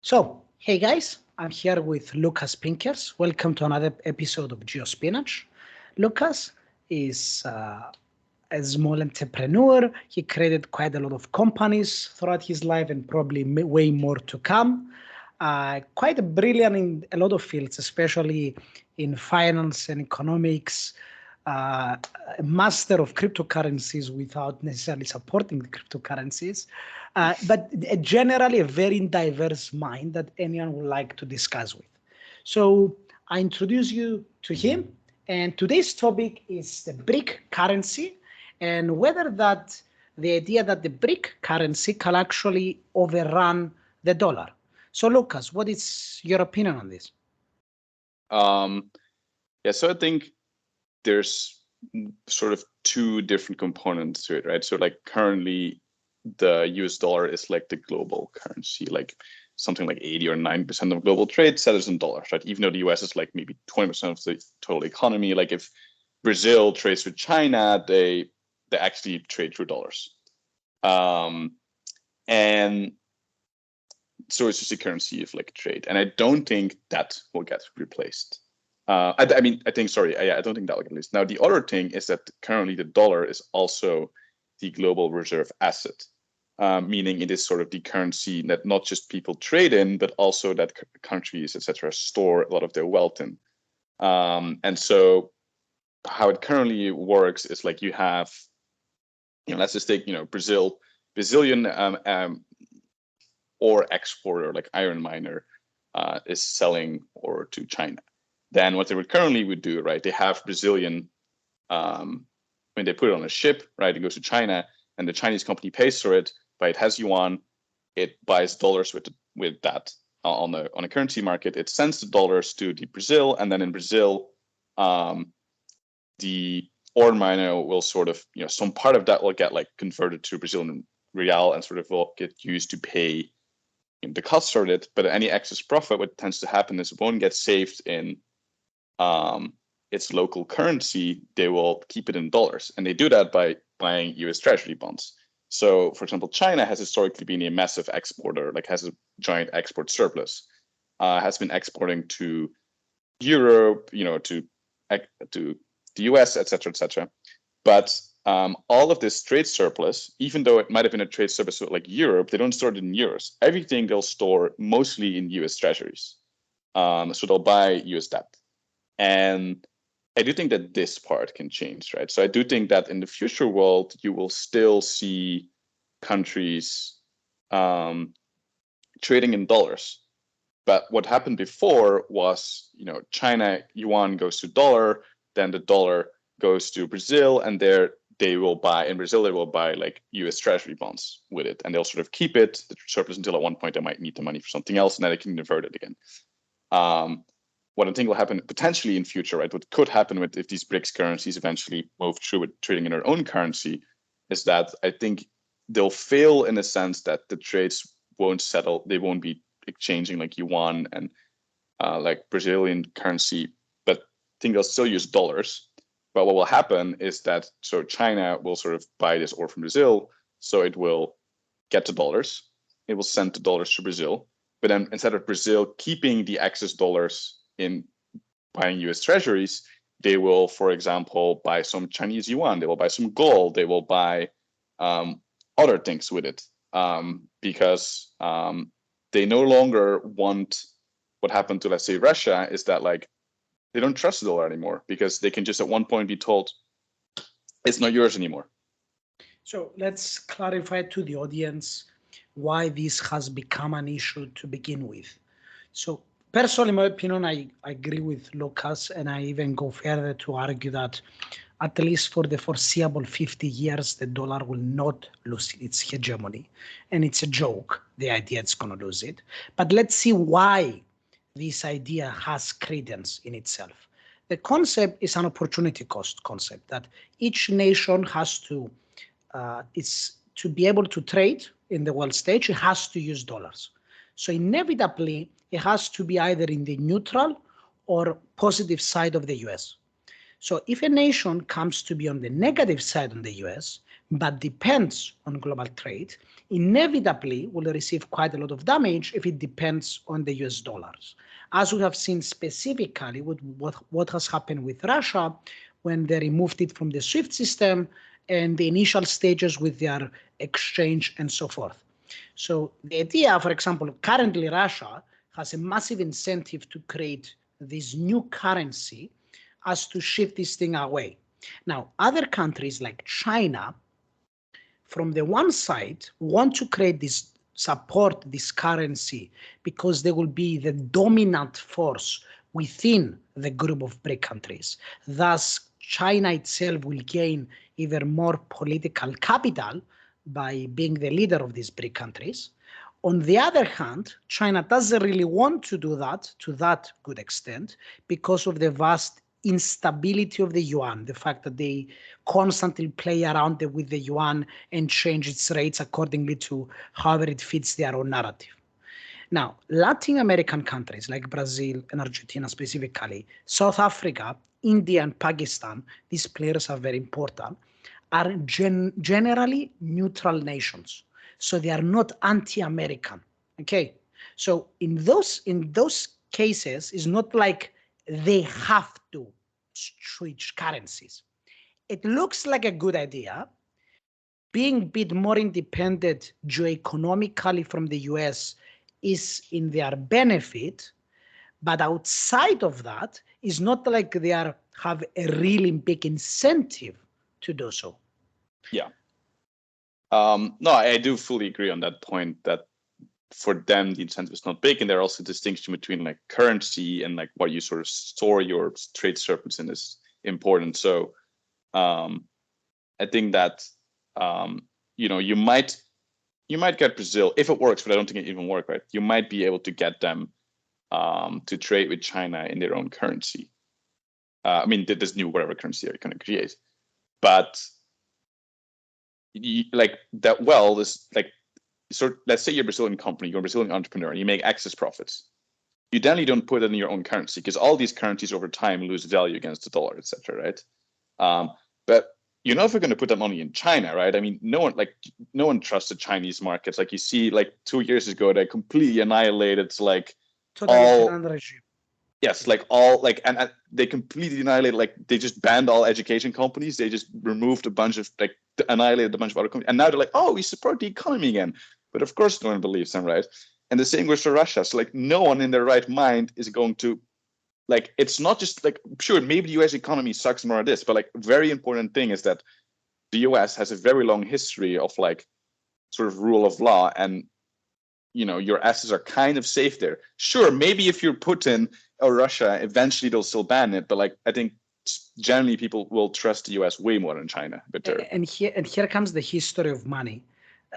So, hey guys, I'm here with Lucas Pinkers. Welcome to another episode of GeoSpinach. Lucas is a small entrepreneur. He created quite a lot of companies throughout his life and probably way more to come. Quite brilliant in a lot of fields, especially in finance and economics. A master of cryptocurrencies without necessarily supporting the cryptocurrencies, but generally a very diverse mind that anyone would like to discuss with. So I introduce you to him, and today's topic is the BRIC currency and whether that the idea that the BRIC currency can actually overrun the dollar. So Lucas, what is your opinion on this? So I think there's sort of two different components to it, right? So like currently the US dollar is like the global currency, like something like 80 or 90% of global trade settles in dollars, right? Even though the US is like maybe 20% of the total economy. Like if Brazil trades with China, they actually trade through dollars. And so it's just a currency of like trade. And I don't think that will get replaced. I don't think that will get replaced. Now, the other thing is that currently the dollar is also the global reserve asset, meaning it is sort of the currency that not just people trade in, but also that countries, etc., store a lot of their wealth in. And so how it currently works is like you have, let's just take, Brazilian ore exporter, like iron miner, is selling ore to China. Then what they would currently do, right? They have Brazilian, when they put it on a ship, right? It goes to China, and the Chinese company pays for it, but it has yuan. It buys dollars with that on a currency market. It sends the dollars to the Brazil, and then in Brazil, the ore miner will sort of, some part of that will get like converted to Brazilian real and sort of will get used to pay the costs of it. But any excess profit, what tends to happen is it won't get saved in its local currency. They will keep it in dollars, and they do that by buying US Treasury bonds. So, for example, China has historically been a massive exporter, like has a giant export surplus, has been exporting to Europe, to the US, etc. But all of this trade surplus, even though it might have been a trade surplus with like Europe, they don't store it in euros. Everything they'll store mostly in US Treasuries. So they'll buy US debt. And I do think that this part can change, right? So I do think that in the future world, you will still see countries trading in dollars. But what happened before was, China yuan goes to dollar, then the dollar goes to Brazil, and they will buy like US Treasury bonds with it, and they'll sort of keep it, the surplus, until at one point they might need the money for something else, and then they can convert it again. What I think will happen potentially in future, right? What could happen if these BRICS currencies eventually move through with trading in their own currency, is that I think they'll fail in the sense that the trades won't settle. They won't be exchanging like yuan and like Brazilian currency, but I think they'll still use dollars. But what will happen is that China will sort of buy this ore from Brazil, so it will get the dollars. It will send the dollars to Brazil. But then instead of Brazil keeping the excess dollars in buying US Treasuries, they will, for example, buy some Chinese yuan. They will buy some gold. They will buy other things with it, because they no longer want what happened to, let's say, Russia, is that like they don't trust the dollar anymore, because they can just at one point be told it's not yours anymore. So let's clarify to the audience why this has become an issue to begin with. So personally, in my opinion, I agree with Lucas, and I even go further to argue that at least for the foreseeable 50 years, the dollar will not lose its hegemony. And it's a joke, the idea it's going to lose it. But let's see why this idea has credence in itself. The concept is an opportunity cost concept, that each nation has to, to be able to trade in the world stage, it has to use dollars. So inevitably, it has to be either in the neutral or positive side of the US. So if a nation comes to be on the negative side of the US, but depends on global trade, inevitably will receive quite a lot of damage if it depends on the US dollars. As we have seen specifically with what has happened with Russia when they removed it from the SWIFT system and the initial stages with their exchange and so forth. So the idea, for example, currently Russia has a massive incentive to create this new currency as to shift this thing away. Now, other countries like China, from the one side, want to create this, support this currency because they will be the dominant force within the group of BRIC countries. Thus, China itself will gain even more political capital by being the leader of these BRIC countries. On the other hand, China doesn't really want to do that to that good extent because of the vast instability of the yuan, the fact that they constantly play around with the yuan and change its rates accordingly to however it fits their own narrative. Now, Latin American countries like Brazil and Argentina specifically, South Africa, India and Pakistan, these players are very important, are generally neutral nations. So they are not anti-American, okay? So in those cases, it's not like they have to switch currencies. It looks like a good idea. Being a bit more independent geoeconomically from the US is in their benefit, but outside of that, it's not like they have a really big incentive to do so. Yeah. No, I do fully agree on that point that for them, the incentive is not big. And there are also distinction between like currency and like what you sort of store your trade surplus in is important. So I think that, you might get Brazil if it works, but I don't think it even works, right? You might be able to get them to trade with China in their own currency. I mean, this new whatever currency they're going to create, but let's say you're a Brazilian company, you're a Brazilian entrepreneur, and you make excess profits. You generally don't put it in your own currency because all these currencies over time lose value against the dollar, etc. Right? But you're not going to put that money in China, right? I mean, no one trusts the Chinese markets. Like you see, like 2 years ago, they completely annihilated like regime. Yes, and they completely annihilated, like they just banned all education companies. They just removed annihilated a bunch of other companies. And now they're like, oh, we support the economy again. But of course, no one believes them, right? And the same goes for Russia. So like no one in their right mind is going to, like, it's not just like, sure, maybe the US economy sucks more at this, but like very important thing is that the US has a very long history of like sort of rule of law and, your assets are kind of safe there. Sure, maybe if you're Putin or Russia, eventually they'll still ban it. But like, I think generally people will trust the US way more than China. And here comes the history of money.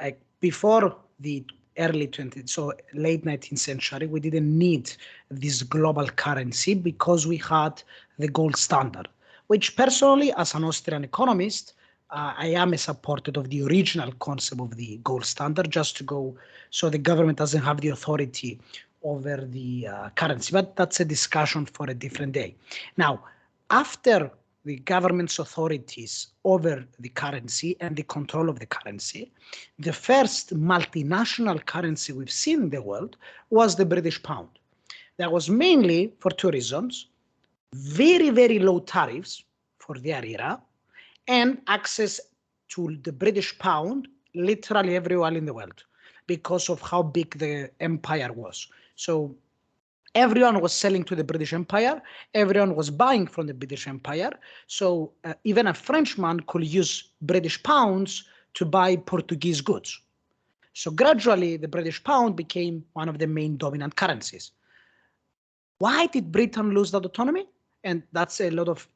Like before the early 20th, so late 19th century, we didn't need this global currency because we had the gold standard, which personally, as an Austrian economist, I am a supporter of the original concept of the gold standard, just to go so the government doesn't have the authority over the currency. But that's a discussion for a different day. Now, after the government's authorities over the currency and the control of the currency, the first multinational currency we've seen in the world was the British pound. That was mainly for two reasons: very, very low tariffs for their era, and access to the British pound literally everywhere in the world because of how big the empire was. So everyone was selling to the British Empire. Everyone was buying from the British Empire. So even a Frenchman could use British pounds to buy Portuguese goods. So gradually, the British pound became one of the main dominant currencies. Why did Britain lose that autonomy? And that's a lot of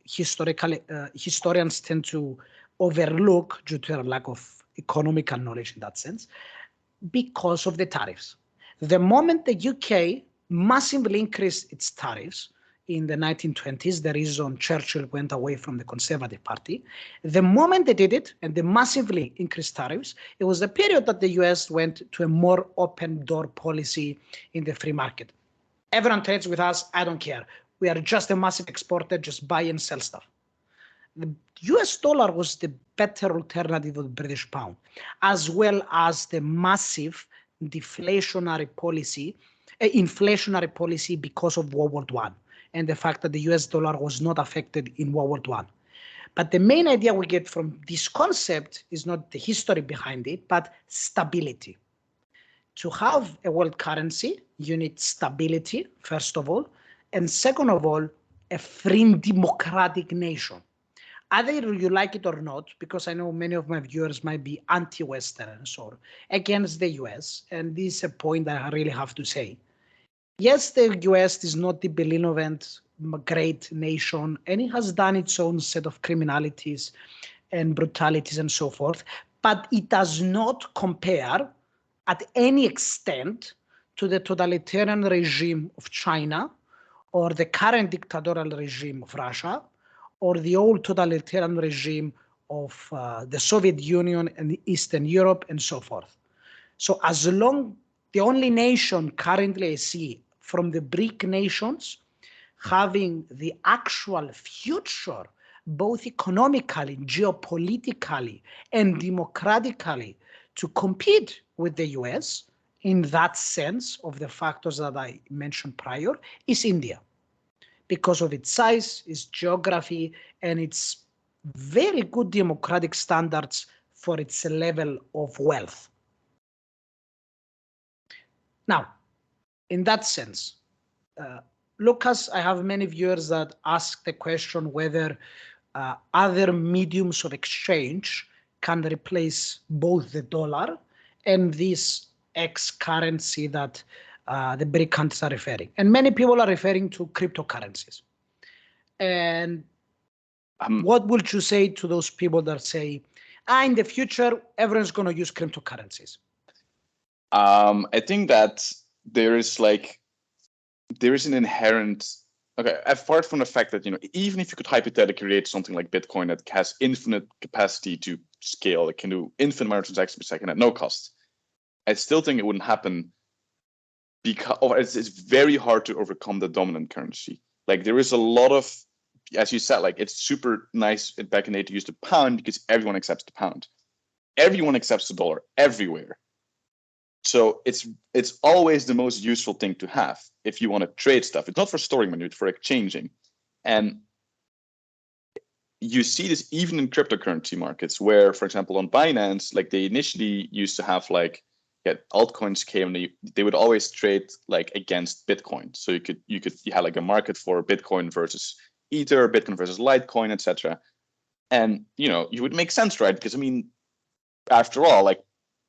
historians tend to overlook due to a lack of economical knowledge in that sense, because of the tariffs. The moment the UK massively increased its tariffs in the 1920s, the reason Churchill went away from the Conservative Party, the moment they did it and they massively increased tariffs, it was the period that the US went to a more open door policy in the free market. Everyone trades with us, I don't care. We are just a massive exporter, just buy and sell stuff. the US dollar was the better alternative of the British pound, as well as the massive inflationary policy because of World War I and the fact that the US dollar was not affected in World War I. But the main idea we get from this concept is not the history behind it, but stability. To have a world currency, you need stability, first of all, and second of all, a free democratic nation. Either you like it or not, because I know many of my viewers might be anti-Westerners or against the US, and this is a point that I really have to say. Yes, the US is not the benevolent, great nation, and it has done its own set of criminalities and brutalities and so forth, but it does not compare at any extent to the totalitarian regime of China or the current dictatorial regime of Russia or the old totalitarian regime of the Soviet Union and Eastern Europe and so forth. So as long the only nation currently I see from the BRIC nations having the actual future, both economically, geopolitically, and democratically, to compete with the US in that sense of the factors that I mentioned prior, is India, because of its size, its geography, and its very good democratic standards for its level of wealth. Now, in that sense, Lucas, I have many viewers that ask the question whether other mediums of exchange can replace both the dollar and this X currency that the BRIC countries are referring. And many people are referring to cryptocurrencies. And what would you say to those people that say, in the future, everyone's going to use cryptocurrencies? I think that there is an inherent, apart from the fact that, even if you could hypothetically create something like Bitcoin that has infinite capacity to scale, it can do infinite amount of transactions per second at no cost, I still think it wouldn't happen because it's very hard to overcome the dominant currency. Like, there is a lot of, as you said, like, it's super nice back in the day to use the pound because everyone accepts the pound. Everyone accepts the dollar everywhere. So it's always the most useful thing to have if you want to trade stuff. It's not for storing money, it's for exchanging. And you see this even in cryptocurrency markets where, for example, on Binance, like they initially used to have altcoins came and they would always trade like against Bitcoin. So you had like a market for Bitcoin versus Ether, Bitcoin versus Litecoin, etc. And you would make sense, right? Because after all, like,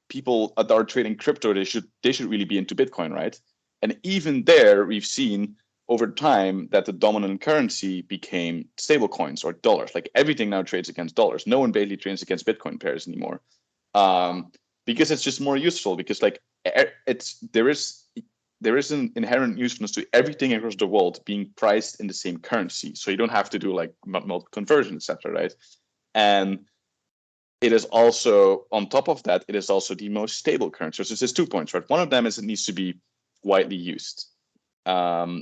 people that are trading crypto, they should really be into Bitcoin, right? And even there, we've seen over time that the dominant currency became stable coins or dollars. Like, everything now trades against dollars. No one basically trades against Bitcoin pairs anymore, because it's just more useful. Because like there is an inherent usefulness to everything across the world being priced in the same currency, so you don't have to do like multiple conversion, etc. Right? And it is also, on top of that, it is also the most stable currency. So there's 2 points, right? One of them is it needs to be widely used,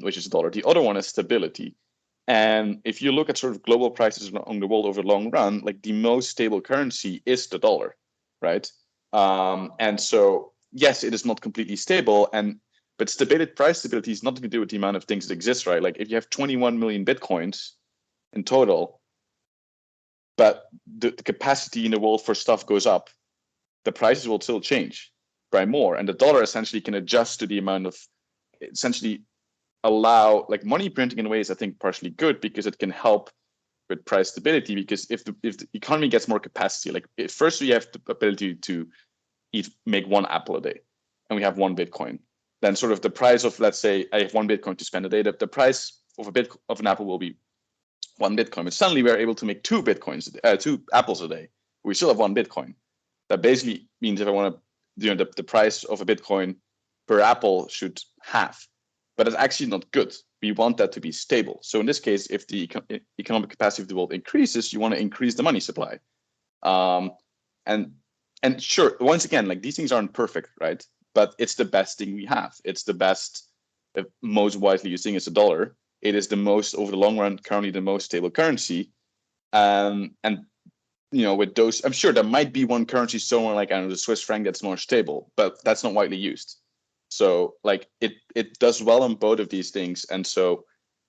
which is the dollar. The other one is stability. And if you look at sort of global prices along the world over the long run, like, the most stable currency is the dollar, right? And so, yes, it is not completely stable, but price stability is nothing to do with the amount of things that exist, right? Like, if you have 21 million Bitcoins in total, but the capacity in the world for stuff goes up, the prices will still change by more. And the dollar essentially can adjust to the amount of, essentially allow, like, money printing in a way is, I think, partially good because it can help with price stability. Because if the economy gets more capacity, like, first we have the ability to make one apple a day and we have one Bitcoin. Then sort of the price of, let's say I have one Bitcoin to spend a day, the price of an apple will be one Bitcoin, but suddenly we're able to make two apples a day. We still have one Bitcoin. That basically means if I want to, the price of a Bitcoin per apple should halve, but it's actually not good. We want that to be stable. So in this case, if the economic capacity of the world increases, you want to increase the money supply. And sure, once again, like, these things aren't perfect, right? But it's the best thing we have. It's the best, most widely used thing is the dollar. It is the most, over the long run, currently the most stable currency. And with those, I'm sure there might be one currency somewhere like, I don't know, the Swiss franc that's more stable, but that's not widely used. So like it does well on both of these things. And so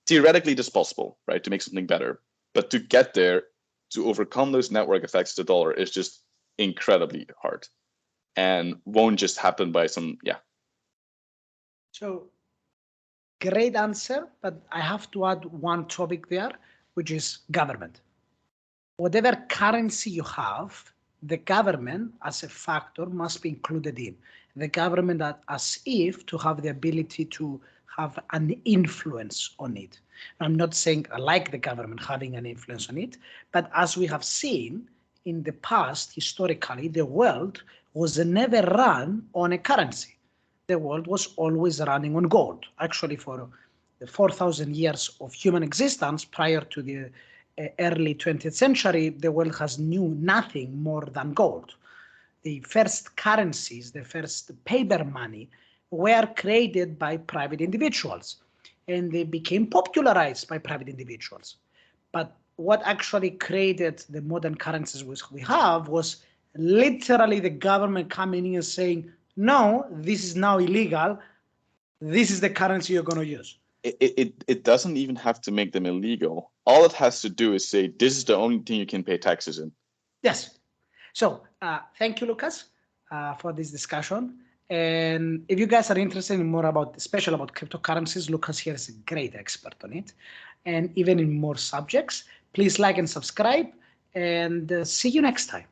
theoretically it's possible, right, to make something better. But to get there, to overcome those network effects of the dollar is just incredibly hard and won't just happen by some, So great answer, but I have to add one topic there, which is government. Whatever currency you have, the government as a factor must be included in. The government as if to have the ability to have an influence on it. I'm not saying I like the government having an influence on it, but as we have seen in the past, historically, the world was never run on a currency. The world was always running on gold. Actually, for the 4,000 years of human existence prior to the early 20th century, the world has knew nothing more than gold. The first currencies, the first paper money, were created by private individuals, and they became popularized by private individuals. But what actually created the modern currencies we have was literally the government coming in and saying, no, this is now illegal. This is the currency you're going to use. It doesn't even have to make them illegal. All it has to do is say, this is the only thing you can pay taxes in. Yes. So thank you, Lucas, for this discussion. And if you guys are interested in more about, especially about cryptocurrencies, Lucas here is a great expert on it. And even in more subjects, please like and subscribe, and see you next time.